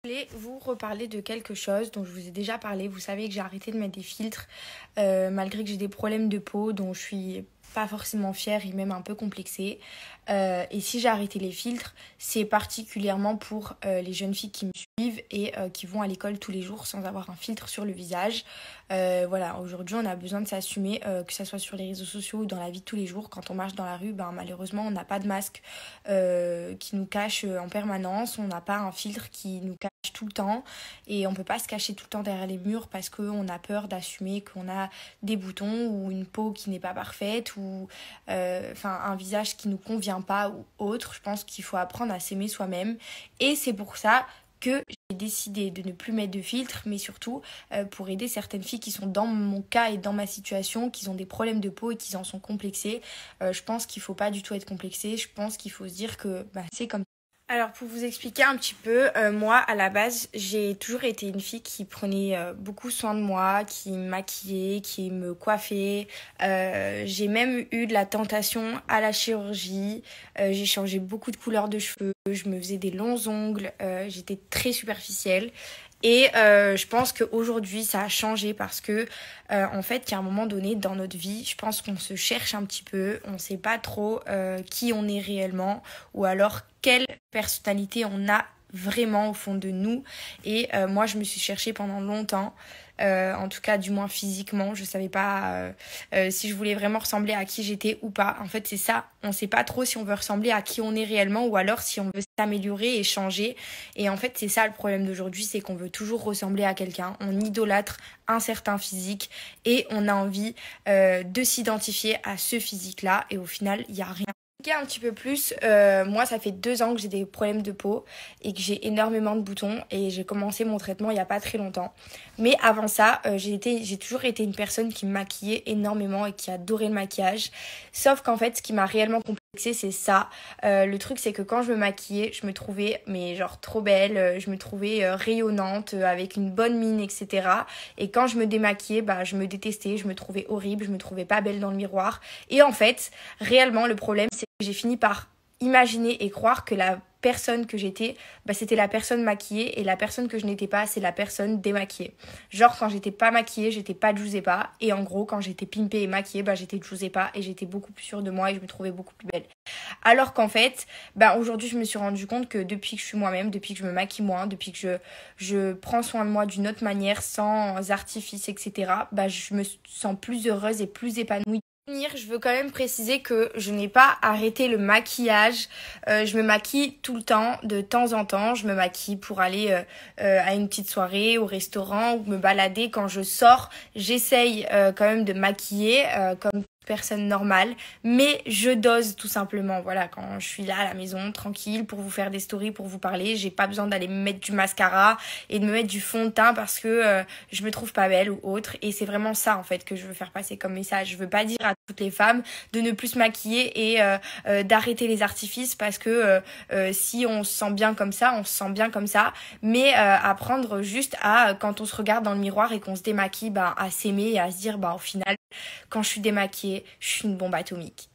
Je voulais vous reparler de quelque chose dont je vous ai déjà parlé. Vous savez que j'ai arrêté de mettre des filtres malgré que j'ai des problèmes de peau dont je suis pas forcément fière et même un peu complexée. Et si j'ai arrêté les filtres, c'est particulièrement pour les jeunes filles qui me suivent et qui vont à l'école tous les jours sans avoir un filtre sur le visage. Voilà, aujourd'hui on a besoin de s'assumer, que ce soit sur les réseaux sociaux ou dans la vie de tous les jours. Quand on marche dans la rue, malheureusement on n'a pas de masque qui nous cache en permanence, on n'a pas un filtre qui nous cache tout le temps et on peut pas se cacher tout le temps derrière les murs parce qu'on a peur d'assumer qu'on a des boutons ou une peau qui n'est pas parfaite ou un visage qui nous convient pas ou autre. Je pense qu'il faut apprendre à s'aimer soi-même et c'est pour ça que j'ai décidé de ne plus mettre de filtre, mais surtout pour aider certaines filles qui sont dans mon cas et dans ma situation, qui ont des problèmes de peau et qui en sont complexées. Je pense qu'il faut pas du tout être complexé, je pense qu'il faut se dire que c'est comme ça. Alors pour vous expliquer un petit peu, moi à la base j'ai toujours été une fille qui prenait beaucoup soin de moi, qui me maquillait, qui me coiffait. J'ai même eu de la tentation à la chirurgie, j'ai changé beaucoup de couleur de cheveux, je me faisais des longs ongles, j'étais très superficielle. Et je pense qu'aujourd'hui ça a changé parce que en fait il y a un moment donné dans notre vie, je pense qu'on se cherche un petit peu, on sait pas trop qui on est réellement ou alors quelle personnalité on a vraiment au fond de nous. Et moi je me suis cherchée pendant longtemps. En tout cas du moins physiquement, je savais pas si je voulais vraiment ressembler à qui j'étais ou pas. En fait c'est ça, on sait pas trop si on veut ressembler à qui on est réellement ou alors si on veut s'améliorer et changer. Et en fait c'est ça le problème d'aujourd'hui, c'est qu'on veut toujours ressembler à quelqu'un, on idolâtre un certain physique et on a envie de s'identifier à ce physique là et au final il y a rien. Un petit peu plus, moi ça fait 2 ans que j'ai des problèmes de peau et que j'ai énormément de boutons et j'ai commencé mon traitement il n'y a pas très longtemps. Mais avant ça, j'ai toujours été une personne qui me maquillait énormément et qui adorait le maquillage. Sauf qu'en fait, ce qui m'a réellement complexée, c'est ça. Le truc, c'est que quand je me maquillais, je me trouvais mais genre trop belle, je me trouvais rayonnante, avec une bonne mine, etc. Et quand je me démaquillais, je me détestais, je me trouvais horrible, je me trouvais pas belle dans le miroir. Et en fait, réellement, le problème, c'est que j'ai fini par imaginer et croire que la personne que j'étais, c'était la personne maquillée et la personne que je n'étais pas, c'est la personne démaquillée. Genre quand j'étais pas maquillée, j'étais pas Juicy pas et en gros quand j'étais pimpée et maquillée, j'étais Juicy pas et j'étais beaucoup plus sûre de moi et je me trouvais beaucoup plus belle. Alors qu'en fait, aujourd'hui je me suis rendu compte que depuis que je suis moi-même, depuis que je me maquille moins, depuis que je prends soin de moi d'une autre manière, sans artifice, etc., je me sens plus heureuse et plus épanouie. Je veux quand même préciser que je n'ai pas arrêté le maquillage. Je me maquille tout le temps, de temps en temps. Je me maquille pour aller à une petite soirée, au restaurant ou me balader. Quand je sors, j'essaye quand même de maquiller comme personne normale, mais je dose tout simplement. Voilà, quand je suis là à la maison, tranquille, pour vous faire des stories, pour vous parler, j'ai pas besoin d'aller me mettre du mascara et de me mettre du fond de teint parce que je me trouve pas belle ou autre. Et c'est vraiment ça en fait que je veux faire passer comme message. Je veux pas dire à toutes les femmes de ne plus se maquiller et d'arrêter les artifices parce que si on se sent bien comme ça, on se sent bien comme ça, mais apprendre juste à quand on se regarde dans le miroir et qu'on se démaquille, à s'aimer et à se dire au final quand je suis démaquillée, je suis une bombe atomique.